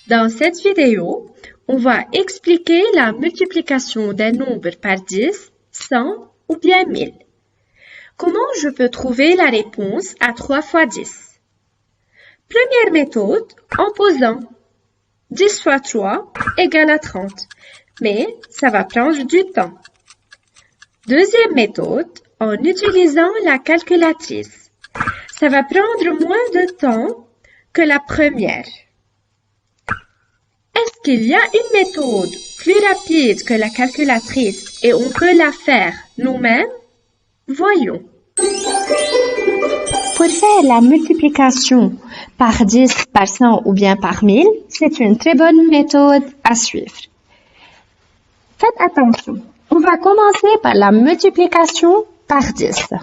Dans cette vidéo, on va expliquer la multiplication d'un nombre par 10, 100 ou bien 1000. Comment je peux trouver la réponse à 3 fois 10? Première méthode, en posant 10 fois 3 égale à 30, mais ça va prendre du temps. Deuxième méthode, en utilisant la calculatrice. Ça va prendre moins de temps que la première. Est-ce qu'il y a une méthode plus rapide que la calculatrice et on peut la faire nous-mêmes? Voyons. Pour faire la multiplication par 10, par 100 ou bien par 1000, c'est une très bonne méthode à suivre. Faites attention. On va commencer par la multiplication par 10.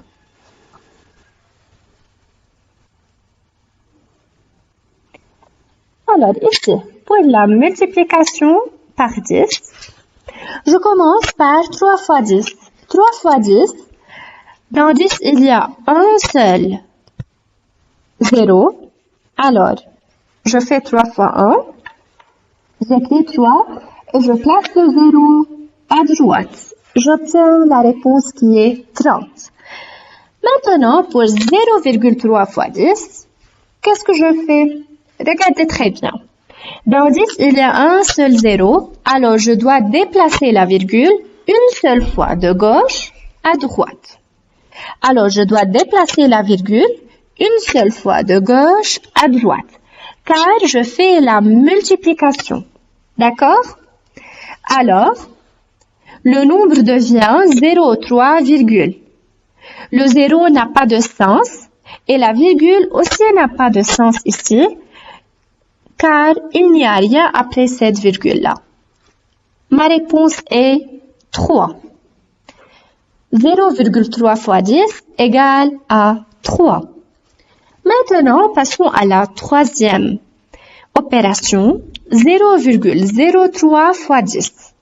Alors ici, pour la multiplication par 10, je commence par 3 fois 10. 3 fois 10, dans 10, il y a un seul 0. Alors, je fais 3 fois 1, j'écris 3 et je place le 0 à droite. J'obtiens la réponse qui est 30. Maintenant, pour 0,3 fois 10, qu'est-ce que je fais? Regardez très bien. Dans 10, il y a un seul 0, alors je dois déplacer la virgule une seule fois de gauche à droite. Alors, je dois déplacer la virgule une seule fois de gauche à droite, car je fais la multiplication. D'accord? Alors, le nombre devient 0,3, virgule. Le 0 n'a pas de sens et la virgule aussi n'a pas de sens ici, car il n'y a rien après cette virgule-là. Ma réponse est 3. 0,3 fois 10 égale à 3. Maintenant, passons à la troisième opération, 0,03 fois 10.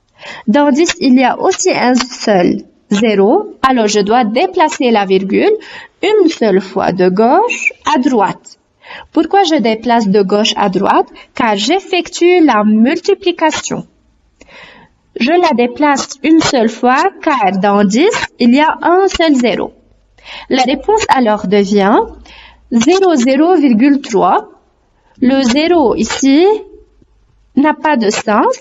Dans 10, il y a aussi un seul 0, alors je dois déplacer la virgule une seule fois de gauche à droite. Pourquoi je déplace de gauche à droite? Car j'effectue la multiplication. Je la déplace une seule fois car dans 10, il y a un seul 0. La réponse alors devient 0,3. Le 0 ici n'a pas de sens.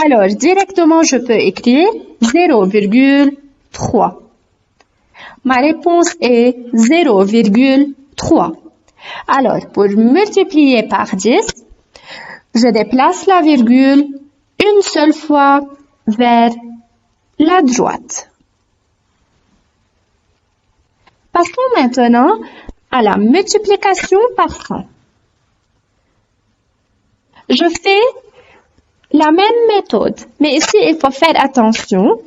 Alors directement je peux écrire 0,3. Ma réponse est 0,3. Alors, pour multiplier par 10, je déplace la virgule une seule fois vers la droite. Passons maintenant à la multiplication par 100. Je fais la même méthode, mais ici, il faut faire attention.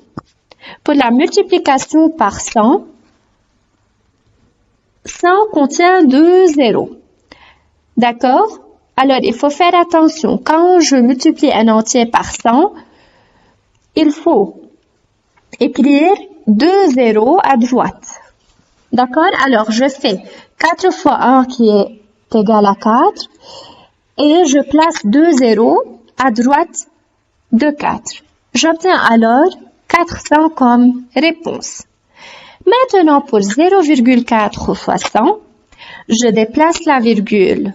Pour la multiplication par 100, 100 contient 2 zéros. D'accord? Alors, il faut faire attention. Quand je multiplie un entier par 100, il faut écrire 2 zéros à droite. D'accord? Alors, je fais 4 fois 1 qui est égal à 4 et je place 2 zéros à droite de 4. J'obtiens alors 400 comme réponse. Maintenant, pour 0,4 fois 100, je déplace la virgule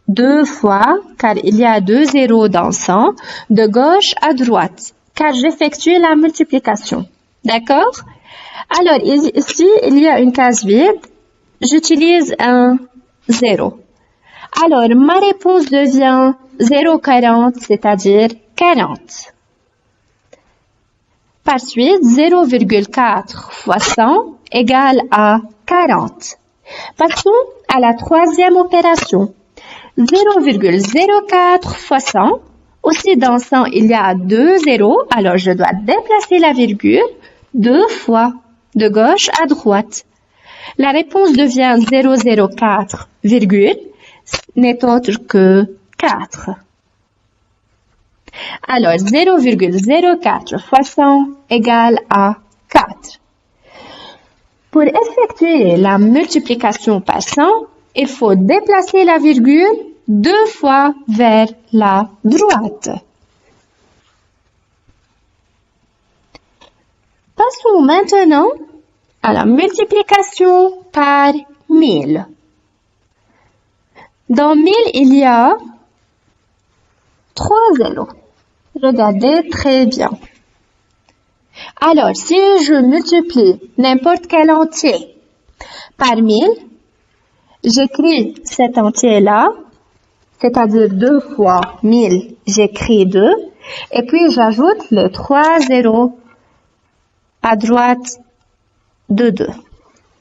2 fois, car il y a 2 zéros dans 100, de gauche à droite, car j'effectue la multiplication. D'accord? Alors, ici, il y a une case vide. J'utilise un 0. Alors, ma réponse devient 0,40, c'est-à-dire 40. Par suite, 0,4 fois 100 égale à 40. Passons à la troisième opération. 0,04 fois 100. Aussi dans 100, il y a 2 zéros, alors je dois déplacer la virgule 2 fois de gauche à droite. La réponse devient 0,04, virgule, n'est autre que 4. Alors, 0,04 fois 100 égale à 4. Pour effectuer la multiplication par 100, il faut déplacer la virgule 2 fois vers la droite. Passons maintenant à la multiplication par 1000. Dans 1000, il y a 3 zéros. Regardez très bien. Alors, si je multiplie n'importe quel entier par 1000, j'écris cet entier-là, c'est-à-dire 2 fois 1000, j'écris 2, et puis j'ajoute le 3 zéros à droite de 2.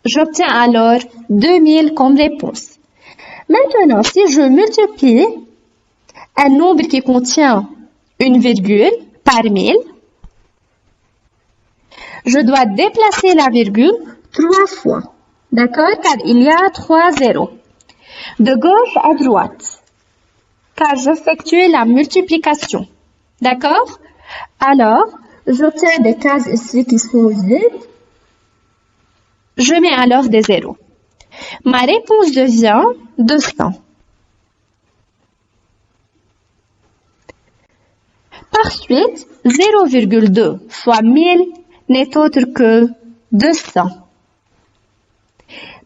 J'obtiens alors 2000 comme réponse. Maintenant, si je multiplie un nombre qui contient une virgule par 1000, je dois déplacer la virgule 3 fois. D'accord? Car il y a 3 zéros. De gauche à droite. Car j'effectue la multiplication. D'accord? Alors, j'obtiens des cases ici qui sont vides. Je mets alors des zéros. Ma réponse devient 200. Par suite, 0,2 fois 1000 n'est autre que 200.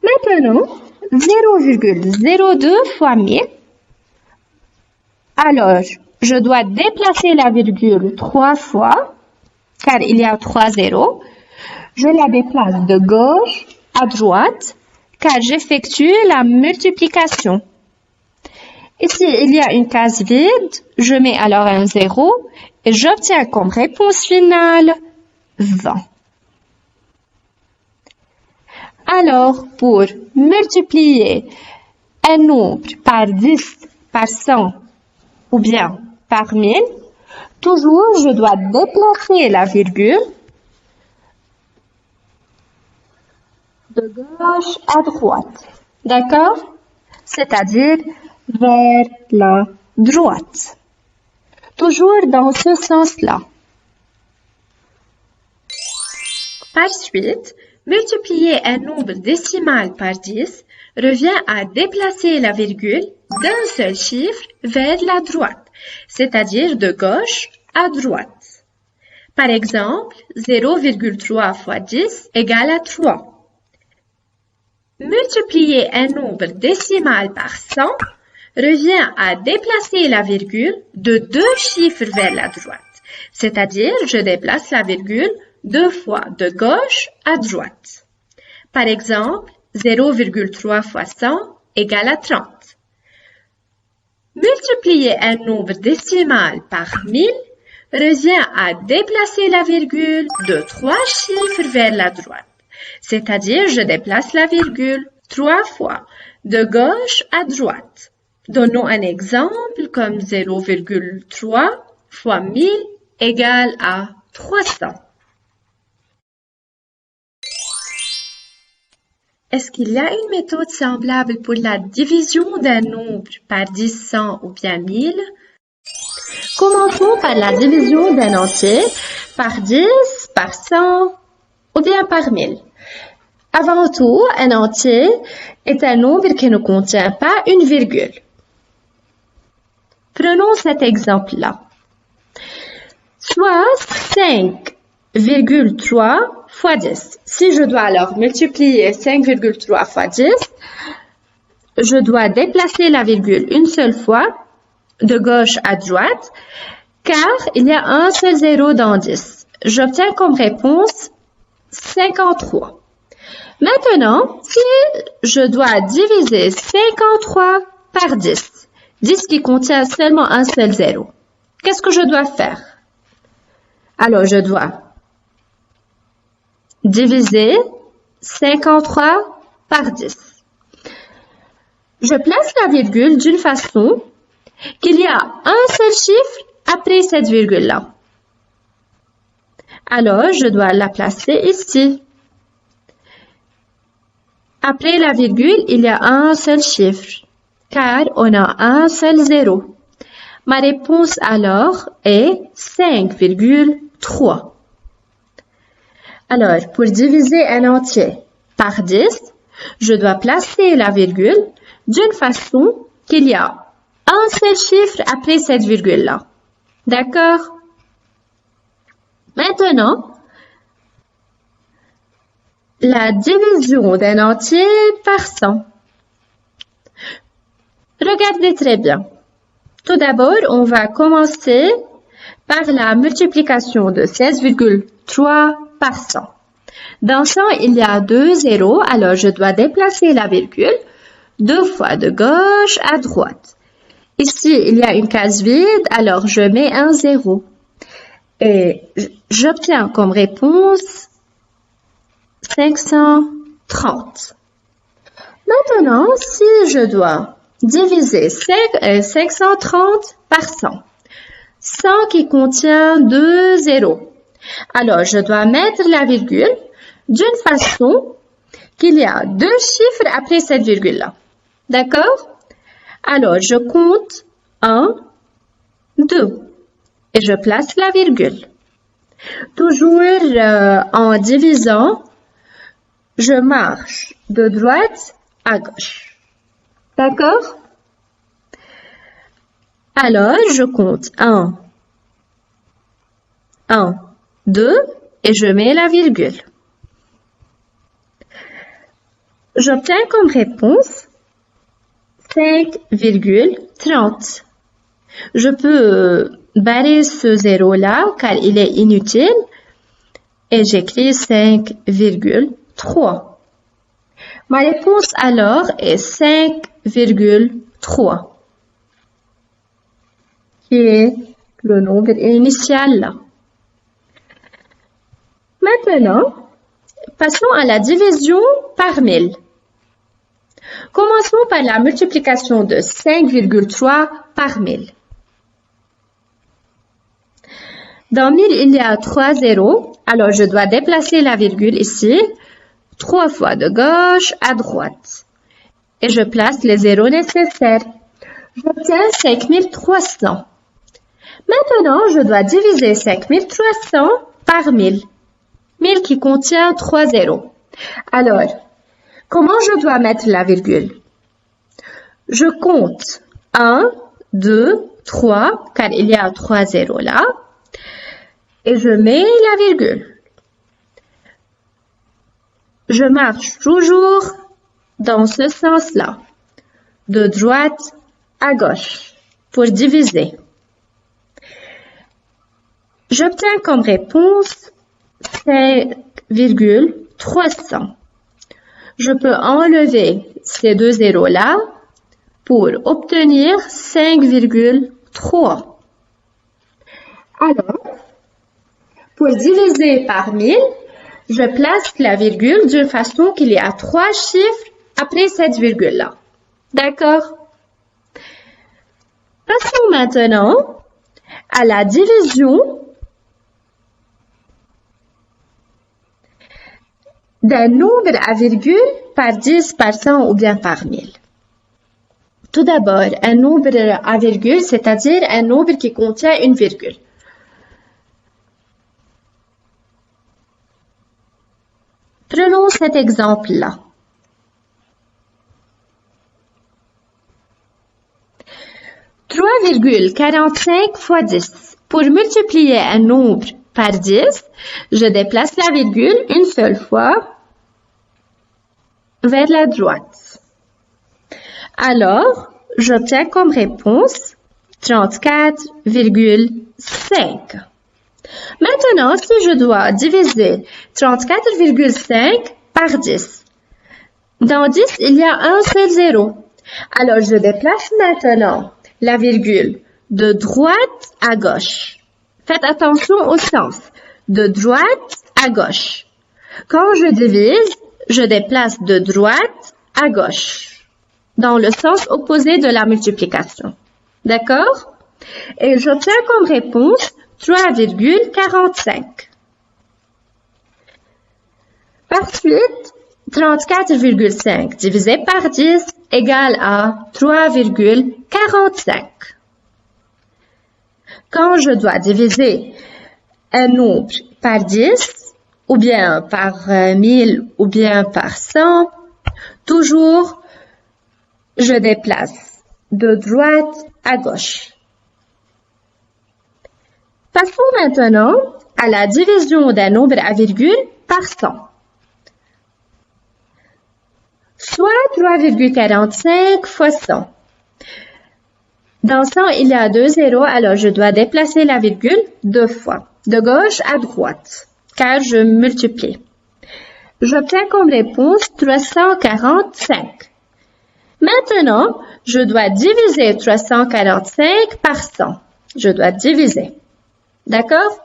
Maintenant, 0,02 fois 1000. Alors, je dois déplacer la virgule 3 fois, car il y a 3 zéros. Je la déplace de gauche à droite, car j'effectue la multiplication. Ici, il y a une case vide. Je mets alors un 0 et j'obtiens comme réponse finale 20. Alors, pour multiplier un nombre par 10, par 100 ou bien par 1000, toujours je dois déplacer la virgule de gauche à droite. D'accord? C'est-à-dire vers la droite. Toujours dans ce sens-là. Par suite, multiplier un nombre décimal par 10 revient à déplacer la virgule d'un seul chiffre vers la droite, c'est-à-dire de gauche à droite. Par exemple, 0,3 fois 10 égale à 3. Multiplier un nombre décimal par 100 revient à déplacer la virgule de 2 chiffres vers la droite, c'est-à-dire je déplace la virgule 2 fois de gauche à droite. Par exemple, 0,3 fois 100 égale à 30. Multiplier un nombre décimal par 1000 revient à déplacer la virgule de 3 chiffres vers la droite, c'est-à-dire je déplace la virgule 3 fois de gauche à droite. Donnons un exemple comme 0,3 fois 1000 égale à 300. Est-ce qu'il y a une méthode semblable pour la division d'un nombre par 10, 100 ou bien 1000? Commençons par la division d'un entier par 10, par 100 ou bien par 1000. Avant tout, un entier est un nombre qui ne contient pas une virgule. Prenons cet exemple-là. Soit 5,3 fois 10. Si je dois alors multiplier 5,3 fois 10, je dois déplacer la virgule une seule fois, de gauche à droite, car il y a un seul zéro dans 10. J'obtiens comme réponse 53. Maintenant, si je dois diviser 53 par 10, 10 qui contient seulement un seul zéro, qu'est-ce que je dois faire? Alors, je dois diviser 53 par 10. Je place la virgule d'une façon qu'il y a un seul chiffre après cette virgule-là. Alors, je dois la placer ici. Après la virgule, il y a un seul chiffre, car on a un seul zéro. Ma réponse alors est 5,3. Alors, pour diviser un entier par 10, je dois placer la virgule d'une façon qu'il y a un seul chiffre après cette virgule-là. D'accord? Maintenant, la division d'un entier par 100. Regardez très bien. Tout d'abord, on va commencer par la multiplication de 16,3 par 100. Dans 100, il y a 2 zéros, alors je dois déplacer la virgule 2 fois de gauche à droite. Ici, il y a une case vide, alors je mets un 0. Et j'obtiens comme réponse 530. Maintenant, si je dois diviser 530 par 100, 100 qui contient 2 zéros, alors je dois mettre la virgule d'une façon qu'il y a 2 chiffres après cette virgule-là. D'accord? Alors, je compte 1, 2 et je place la virgule. Toujours en divisant, je marche de droite à gauche. D'accord? Alors, je compte 1, 2 et je mets la virgule. J'obtiens comme réponse 5,30. Je peux barrer ce zéro-là car il est inutile et j'écris 5,3. Ma réponse alors est 5,3, qui est le nombre initial là. Maintenant, passons à la division par 1000. Commençons par la multiplication de 5,3 par 1000. Dans 1000, il y a 3 zéros, alors je dois déplacer la virgule ici, 3 fois de gauche à droite. Et je place les zéros nécessaires. J'obtiens 5300. Maintenant, je dois diviser 5300 par 1000. 1000 qui contient 3 zéros. Alors, comment je dois mettre la virgule? Je compte 1, 2, 3, car il y a 3 zéros là, et je mets la virgule. Je marche toujours dans ce sens-là, de droite à gauche, pour diviser. J'obtiens comme réponse 5,300. Je peux enlever ces 2 zéros-là pour obtenir 5,3. Alors, pour diviser par 1000, je place la virgule d'une façon qu'il y a 3 chiffres après cette virgule-là. D'accord? Passons maintenant à la division d'un nombre à virgule par 10, par 100 ou bien par 1000. Tout d'abord, un nombre à virgule, c'est-à-dire un nombre qui contient une virgule. Prenons cet exemple-là. « 3,45 fois 10. Pour multiplier un nombre par 10, je déplace la virgule une seule fois vers la droite. Alors, j'obtiens comme réponse 34,5. Maintenant, si je dois diviser 34,5 par 10, dans 10, il y a un seul zéro. Alors, je déplace maintenant la virgule de droite à gauche. Faites attention au sens. De droite à gauche. Quand je divise, je déplace de droite à gauche, dans le sens opposé de la multiplication. D'accord? Et j'obtiens comme réponse 3,45. Par suite, 34,5 divisé par 10 égale à 3,45. Quand je dois diviser un nombre par 10, ou bien par 1000, ou bien par 100, toujours, je déplace de droite à gauche. Passons maintenant à la division d'un nombre à virgule par 100. Soit 3,45 fois 100. Dans 100, il y a 2 zéros, alors je dois déplacer la virgule 2 fois, de gauche à droite, car je multiplie. J'obtiens comme réponse 345. Maintenant, je dois diviser 345 par 100. Je dois diviser. D'accord?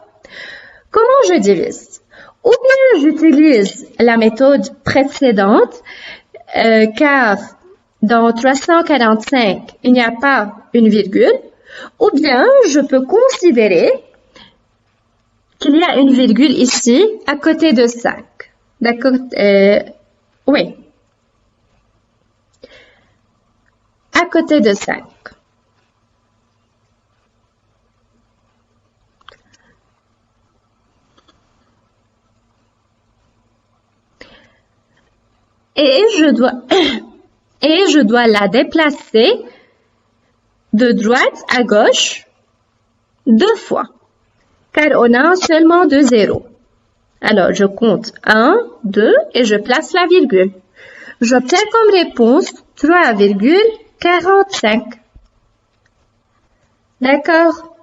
Comment je divise? Ou bien j'utilise la méthode précédente, car dans 345, il n'y a pas une virgule, ou bien je peux considérer qu'il y a une virgule ici à côté de 5. D'accord? Oui. À côté de 5. Et je dois la déplacer de droite à gauche 2 fois, car on a seulement 2 zéros. Alors, je compte 1, 2 et je place la virgule. J'obtiens comme réponse 3,45. D'accord?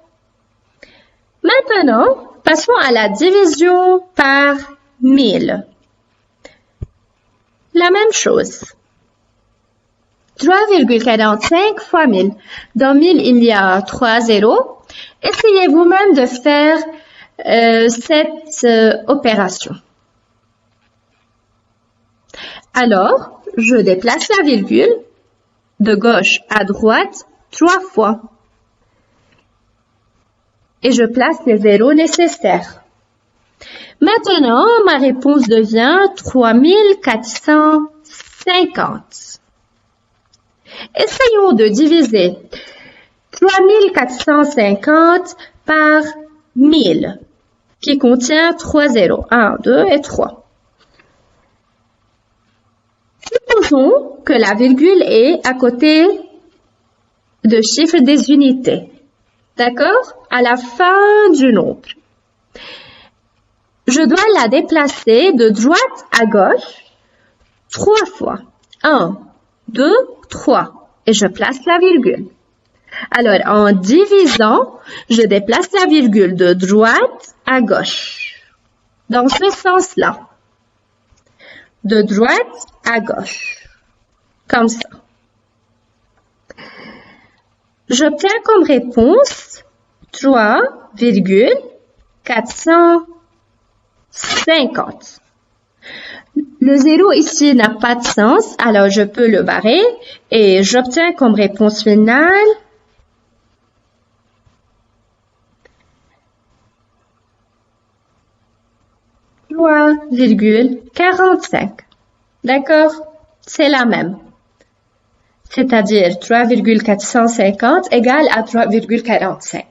Maintenant, passons à la division par 1000. La même chose. 3,45 fois 1000. Dans 1000, il y a 3 zéros. Essayez vous-même de faire cette opération. Alors, je déplace la virgule de gauche à droite 3 fois. Et je place les zéros nécessaires. Maintenant, ma réponse devient 3450. Essayons de diviser 3450 par 1000, qui contient 3 zéros. 1, 2 et 3. Supposons que la virgule est à côté de chiffre des unités. D'accord? À la fin du nombre. Je dois la déplacer de droite à gauche 3 fois. 1, 2, 3. Et je place la virgule. Alors, en divisant, je déplace la virgule de droite à gauche. Dans ce sens-là. De droite à gauche. Comme ça. J'obtiens comme réponse 3,450. Le zéro ici n'a pas de sens, alors je peux le barrer et j'obtiens comme réponse finale 3,45. D'accord? C'est la même. C'est-à-dire 3,450 égale à 3,45.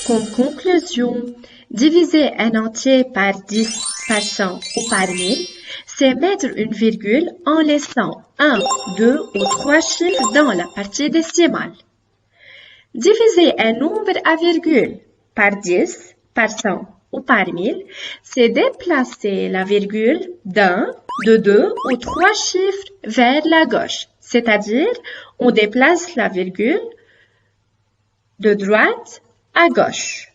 Comme conclusion, diviser un entier par 10, par 100 ou par 1000, c'est mettre une virgule en laissant 1, 2 ou 3 chiffres dans la partie décimale. Diviser un nombre à virgule par 10, par 100 ou par 1000, c'est déplacer la virgule d'un, de 2 ou 3 chiffres vers la gauche, c'est-à-dire on déplace la virgule de droite à gauche.